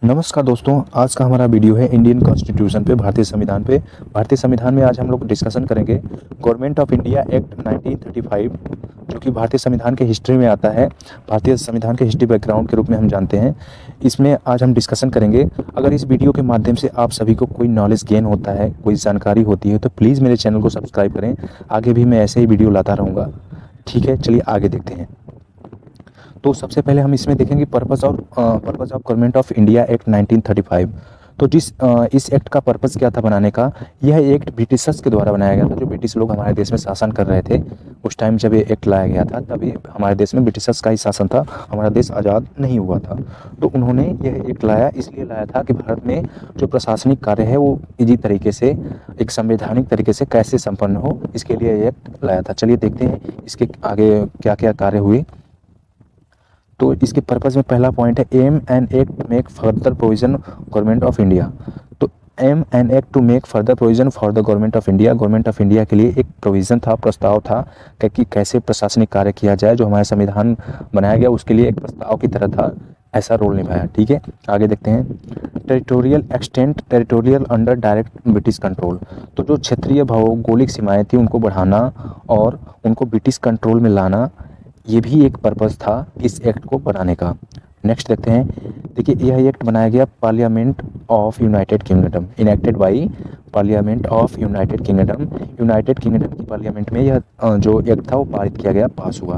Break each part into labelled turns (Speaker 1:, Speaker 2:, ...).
Speaker 1: नमस्कार दोस्तों, आज का हमारा वीडियो है इंडियन कॉन्स्टिट्यूशन पे, भारतीय संविधान पे। भारतीय संविधान में आज हम लोग डिस्कशन करेंगे गवर्नमेंट ऑफ इंडिया एक्ट 1935, जो कि भारतीय संविधान के हिस्ट्री में आता है। भारतीय संविधान के हिस्ट्री बैकग्राउंड के रूप में हम जानते हैं। इसमें आज हम डिस्कशन करेंगे। अगर इस वीडियो के माध्यम से आप सभी को कोई नॉलेज गेन होता है, कोई जानकारी होती है, तो प्लीज़ मेरे चैनल को सब्सक्राइब करें। आगे भी मैं ऐसे ही वीडियो लाता रहूँगा। ठीक है, चलिए आगे देखते हैं। तो सबसे पहले हम इसमें देखेंगे purpose of government of India act 1935। तो इस एक्ट का पर्पस क्या था बनाने का। यह एक्ट ब्रिटिशर्स के द्वारा बनाया गया था। जो ब्रिटिश लोग हमारे देश में शासन कर रहे थे उस टाइम जब ये एक्ट लाया गया था, तभी हमारे देश में ब्रिटिशर्स का ही शासन था। हमारा देश आज़ाद नहीं हुआ था। तो उन्होंने यह एक्ट लाया, इसलिए लाया था कि भारत में जो प्रशासनिक कार्य है वो इजी तरीके से, एक संवैधानिक तरीके से कैसे संपन्न हो, इसके लिए ये एक्ट लाया था। चलिए देखते हैं इसके आगे क्या क्या कार्य हुए। तो इसके पर्पस में पहला पॉइंट है amend act make further provision government of India. तो amend act to make further provision for the government of India. Government of India के लिए एक प्रोविज़न था, प्रस्ताव था कि कैसे प्रशासनिक कार्य किया जाए। जो हमारा संविधान बनाया गया उसके लिए एक प्रस्ताव की तरह था, ऐसा रोल निभाया। ठीक है, आगे देखते हैं। Territorial under direct British control. तो जो क्षेत्रीय भौगोलिक सीमाएँ थी उनको बढ़ाना और उनको ब्रिटिश कंट्रोल में लाना, ये भी एक पर्पस था इस एक्ट को बनाने का। नेक्स्ट देखते हैं। देखिए, यह एक्ट बनाया गया parliament of United kingdom, enacted by parliament of United kingdom. United kingdom की पार्लियामेंट में यह जो एक्ट था वो पारित किया गया, पास हुआ।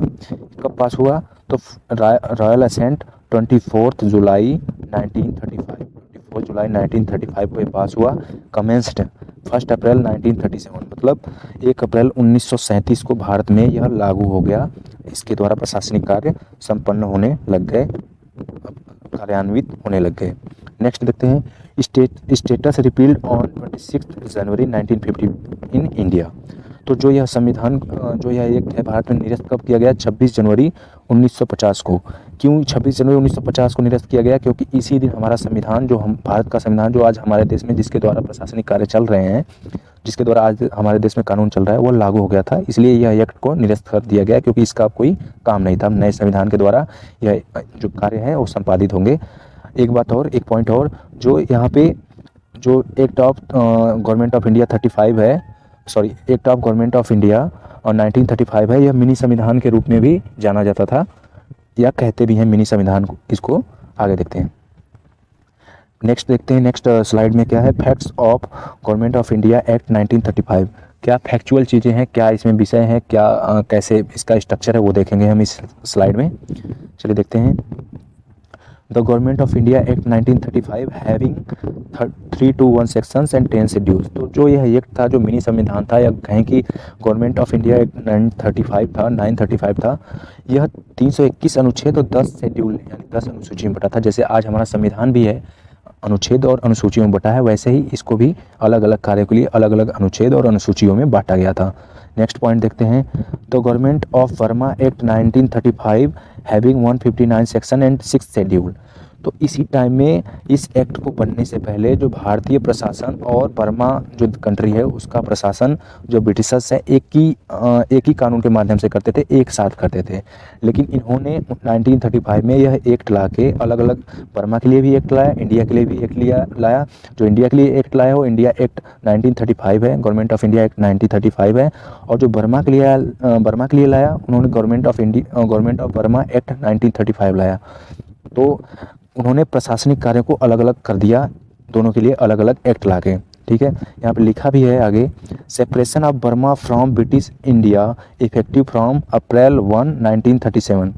Speaker 1: कब पास हुआ? तो रॉयल असेंट 24 जुलाई 1935, 24 जुलाई 1935 को ये पास हुआ। कमेंस्ड 1 अप्रैल 1937, मतलब 1 अप्रैल 1937 को भारत में यह लागू हो गया। इसके द्वारा प्रशासनिक कार्य संपन्न होने लग गए, कार्यान्वित होने लग गए। नेक्स्ट देखते हैं। Status repealed on 26 January 1950 in India. तो जो यह संविधान, जो यह एक्ट है, भारत में निरस्त कब किया गया? 26 जनवरी 1950 को। क्यों 26 जनवरी 1950 को निरस्त किया गया? क्योंकि इसी दिन हमारा संविधान, जो हम भारत का संविधान जो आज हमारे देश में, जिसके द्वारा प्रशासनिक कार्य चल रहे हैं, जिसके द्वारा आज हमारे देश में कानून चल रहा है, वो लागू हो गया था। इसलिए यह एक्ट को निरस्त कर दिया गया, क्योंकि इसका कोई काम नहीं था। नए संविधान के द्वारा यह जो कार्य है वो संपादित होंगे। एक बात और, एक पॉइंट और, जो यहाँ पे जो act of government of India 35 है, sorry act of government of India और 1935 है, यह मिनी संविधान के रूप में भी जाना जाता था, या कहते भी हैं मिनी संविधान को। इसको आगे देखते हैं। नेक्स्ट देखते हैं। नेक्स्ट स्लाइड में क्या है? Facts of government of India act 1935। क्या फैक्चुअल चीज़ें हैं, क्या इसमें विषय है, क्या कैसे इसका स्ट्रक्चर है, वो देखेंगे हम इस स्लाइड में। चलिए देखते हैं। The government of India act 1935 having 321 sections and 10 schedules. तो जो यह एक्ट था, जो मिनी संविधान था, या कहें कि गवर्नमेंट ऑफ इंडिया एक्ट 935 था, यह 321 अनुच्छेद और 10 शेड्यूल यानी 10 अनुसूची में बटा था। जैसे आज हमारा संविधान भी है अनुच्छेद और अनुसूचियों में बटा है, वैसे ही इसको भी अलग अलग कार्यों के लिए अलग अलग अनुच्छेद और अनुसूचियों में बांटा गया था। नेक्स्ट पॉइंट देखते हैं। तो government of Burma act 1935 having 159 section and 6 schedule. तो इसी टाइम में, इस एक्ट को बनने से पहले, जो भारतीय प्रशासन और बर्मा जो कंट्री है उसका प्रशासन, जो ब्रिटिशर्स है, एक ही कानून के माध्यम से करते थे, एक साथ करते थे। लेकिन इन्होंने 1935 में यह एक्ट ला के अलग अलग, बर्मा के लिए भी एक्ट लाया, इंडिया के लिए भी एक्ट लाया। जो इंडिया के लिए एक्ट लाया वो इंडिया एक्ट 1935 है, गवर्नमेंट ऑफ इंडिया एक्ट 1935 है। और जो बर्मा के लिए लाया, उन्होंने गवर्नमेंट ऑफ बर्मा एक्ट 1935 लाया। तो उन्होंने प्रशासनिक कार्यों को अलग अलग कर दिया, दोनों के लिए अलग अलग एक्ट ला के। ठीक है, यहाँ पे लिखा भी है आगे। Separation of Burma from British India effective from April 1, 1937।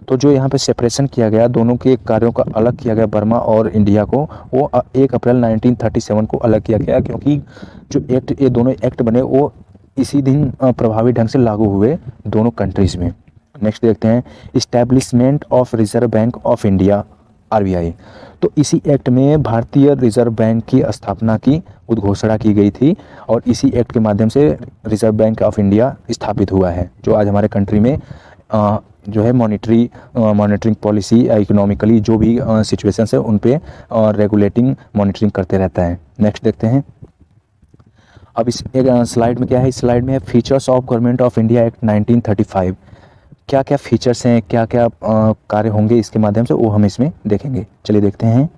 Speaker 1: तो जो यहाँ पे सेपरेशन किया गया, दोनों के कार्यों का अलग किया गया, बर्मा और इंडिया को, वो 1 अप्रैल 1937 को अलग किया गया, क्योंकि जो एक्ट, ये दोनों एक्ट बने वो इसी दिन प्रभावी ढंग से लागू हुए दोनों कंट्रीज़ में। नेक्स्ट देखते हैं। Establishment of reserve bank of India, RBI. तो इसी एक्ट में भारतीय रिजर्व बैंक की स्थापना की उद्घोषणा की गई थी, और इसी एक्ट के माध्यम से रिजर्व बैंक ऑफ इंडिया स्थापित हुआ है, जो आज हमारे कंट्री में जो है मॉनिटरिंग पॉलिसी, इकोनॉमिकली जो भी सिचुएशंस है उन पे रेगुलेटिंग, मॉनिटरिंग करते रहता है। नेक्स्ट देखते हैं। अब इस एक स्लाइड में क्या है? इस स्लाइड में है features of government of India act 1935। क्या क्या फीचर्स हैं, क्या क्या कार्य होंगे इसके माध्यम से, वो हम इसमें देखेंगे। चलिए देखते हैं।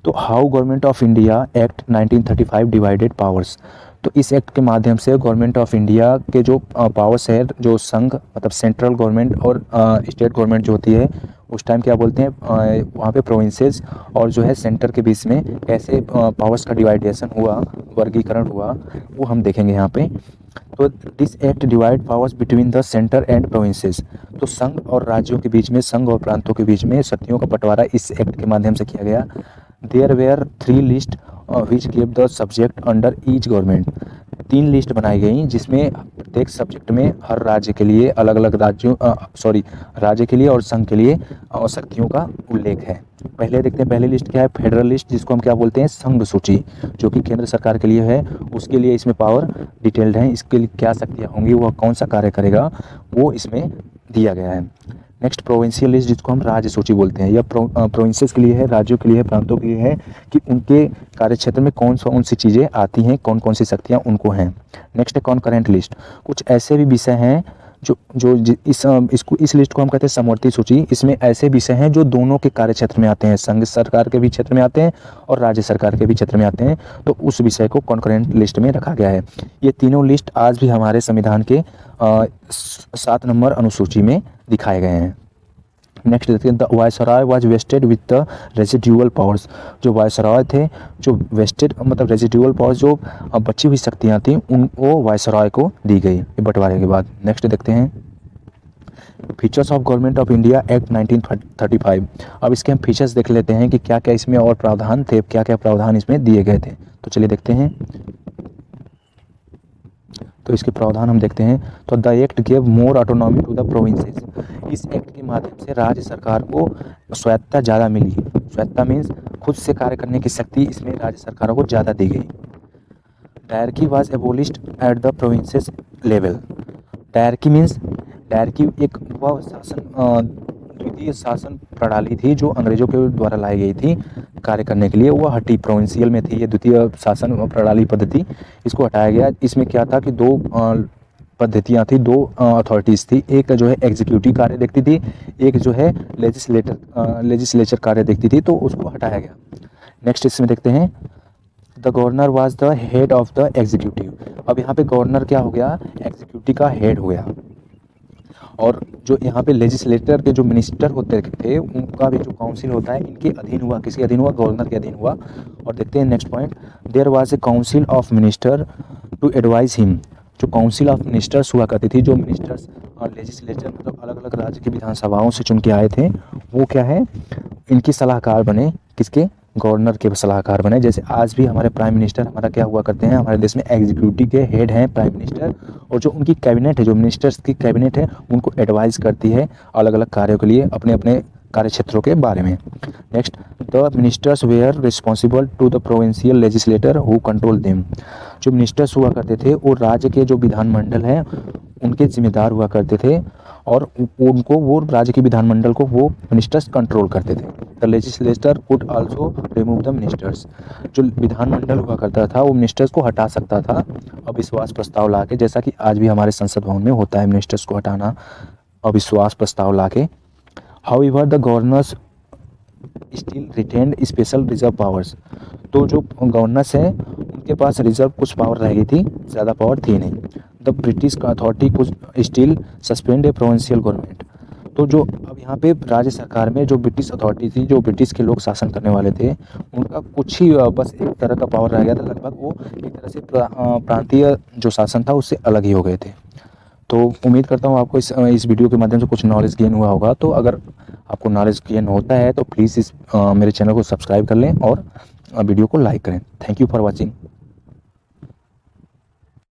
Speaker 1: तो how government of India act 1935 divided powers. तो इस एक्ट के माध्यम से गवर्नमेंट ऑफ इंडिया के जो पावर्स है, जो संघ मतलब सेंट्रल गवर्नमेंट और स्टेट गवर्नमेंट जो होती है उस टाइम क्या बोलते हैं, वहाँ पे प्रोविंसेस और जो है सेंटर के बीच में कैसे पावर्स का डिवाइडेशन हुआ, वर्गीकरण हुआ, वो हम देखेंगे यहाँ पे। तो this act divide powers between the centre and provinces. तो संघ और राज्यों के बीच में, संघ और प्रांतों के बीच में शक्तियों का बंटवारा इस एक्ट के माध्यम से किया गया। There were 3 list which give the subject under each government. 3 list बनाई गई जिसमें प्रत्येक सब्जेक्ट में हर राज्य के लिए अलग अलग राज्य के लिए और संघ के लिए शक्तियों का उल्लेख है। पहले देखते हैं, पहली लिस्ट क्या है, फेडरल लिस्ट, जिसको हम क्या बोलते हैं, संघ सूची, जो कि केंद्र सरकार के लिए है। उसके लिए इसमें पावर डिटेल्ड है, इसके लिए क्या शक्तियाँ होंगी, वह कौन सा कार्य करेगा, वो इसमें दिया गया है। नेक्स्ट प्रोविंशियल लिस्ट, जिसको हम राज्य सूची बोलते हैं। यह प्रोविंसेस के लिए है, राज्यों के लिए है, प्रांतों के लिए है कि उनके कार्यक्षेत्र में कौन सी चीज़ें आती हैं, कौन कौन सी शक्तियाँ उनको हैं। नेक्स्ट है कॉन्करेंट लिस्ट। कुछ ऐसे भी विषय हैं इस लिस्ट को हम कहते हैं समवर्ती सूची। इसमें ऐसे विषय हैं जो दोनों के कार्यक्षेत्र में आते हैं, संघ सरकार के भी क्षेत्र में आते हैं और राज्य सरकार के भी क्षेत्र में आते हैं, तो उस विषय को कॉन्करेंट लिस्ट में रखा गया है। ये तीनों लिस्ट आज भी हमारे संविधान के 7 नंबर अनुसूची में दिखाए गए हैं। नेक्स्ट देखते हैं, the viceroy was wasted with the residual powers. जो वायसराय थे, जो वेस्टेड मतलब रेजिडुअल पावर्स, जो बची हुई शक्तियाँ थी, वो वायसराय को दी गई बंटवारे के बाद। नेक्स्ट देखते हैं features of government of India act 1935। अब इसके हम फीचर्स देख लेते हैं कि क्या क्या इसमें और प्रावधान थे, क्या क्या प्रावधान इसमें दिए गए थे। तो चलिए देखते हैं। तो इसके प्रावधान हम देखते हैं। तो the act give more autonomy to the provinces. इस एक्ट के माध्यम से राज्य सरकार को स्वायत्तता ज़्यादा मिली। स्वायत्तता मीन्स खुद से कार्य करने की शक्ति इसमें राज्य सरकारों को ज़्यादा दी गई। Dyarchy was एबोलिश्ड at the provinces level. Dyarchy means, dyarchy एक वह द्वितीय शासन प्रणाली थी जो अंग्रेजों के द्वारा लाई गई थी कार्य करने के लिए, वह हटी। प्रोविंशियल में थी ये द्वितीय शासन प्रणाली पद्धति, इसको हटाया गया। इसमें क्या था कि 2 पद्धतियाँ थी, 2 अथॉरिटीज़ थी। एक जो है एग्जीक्यूटिव कार्य देखती थी, एक जो है लेजिस्लेचर कार्य देखती थी, तो उसको हटाया गया। नेक्स्ट इसमें देखते हैं, the governor was the head of the executive. अब यहाँ पे गवर्नर क्या हो गया, एग्जीक्यूटिव का हेड हो गया। और जो यहाँ पे लेजिस्लेटर के जो मिनिस्टर होते थे, उनका भी जो काउंसिल होता है इनके अधीन हुआ। किसके अधीन हुआ, गवर्नर के अधीन हुआ। और देखते हैं next point, there was a council of minister to advise him. जो काउंसिल ऑफ मिनिस्टर्स हुआ करती थी, जो मिनिस्टर्स और लेजिस्लेचर मतलब अलग अलग राज्य की विधानसभाओं से चुन के आए थे, वो क्या है, इनकी सलाहकार बने। किसके, गवर्नर के सलाहकार बने। जैसे आज भी हमारे प्राइम मिनिस्टर हमारा क्या हुआ करते हैं, हमारे देश में एग्जीक्यूटिव के हेड हैं प्राइम मिनिस्टर, और जो उनकी कैबिनेट है, जो मिनिस्टर्स की कैबिनेट है, उनको एडवाइस करती है अलग अलग कार्यों के लिए, अपने अपने कार्य क्षेत्रों के बारे में। Next, the ministers were responsible to the provincial legislator who control them. जो मिनिस्टर्स हुआ करते थे वो राज्य के जो विधानमंडल है उनके जिम्मेदार हुआ करते थे, और उनको वो राज्य के विधानमंडल को वो मिनिस्टर्स कंट्रोल करते थे। The legislator could also remove the ministers. जो विधानमंडल हुआ करता था वो मिनिस्टर्स को हटा सकता था अविश्वास प्रस्ताव लाके, जैसा कि आज भी हमारे संसद भवन में होता है मिनिस्टर्स को हटाना अविश्वास प्रस्ताव लाके। However the governors still retained special reserve powers. तो जो गवर्नर्स हैं उनके पास रिजर्व कुछ पावर रह गई थी, ज़्यादा पावर थी नहीं। द ब्रिटिश अथॉरिटी कुछ स्टिल सस्पेंड ए प्रोविंशियल गवर्नमेंट। तो जो अब यहाँ पे राज्य सरकार में जो ब्रिटिश अथॉरिटी थी, जो ब्रिटिश के लोग शासन करने वाले थे, उनका कुछ ही बस एक तरह का पावर रह गया था। लगभग वो एक तरह से प्रांतीय जो शासन था उससे अलग ही हो गए थे। तो उम्मीद करता हूँ आपको इस वीडियो के माध्यम से कुछ नॉलेज गेन हुआ होगा। तो अगर आपको नॉलेज गेन होता है तो प्लीज़ मेरे चैनल को सब्सक्राइब कर लें और वीडियो को लाइक करें। Thank you for watching.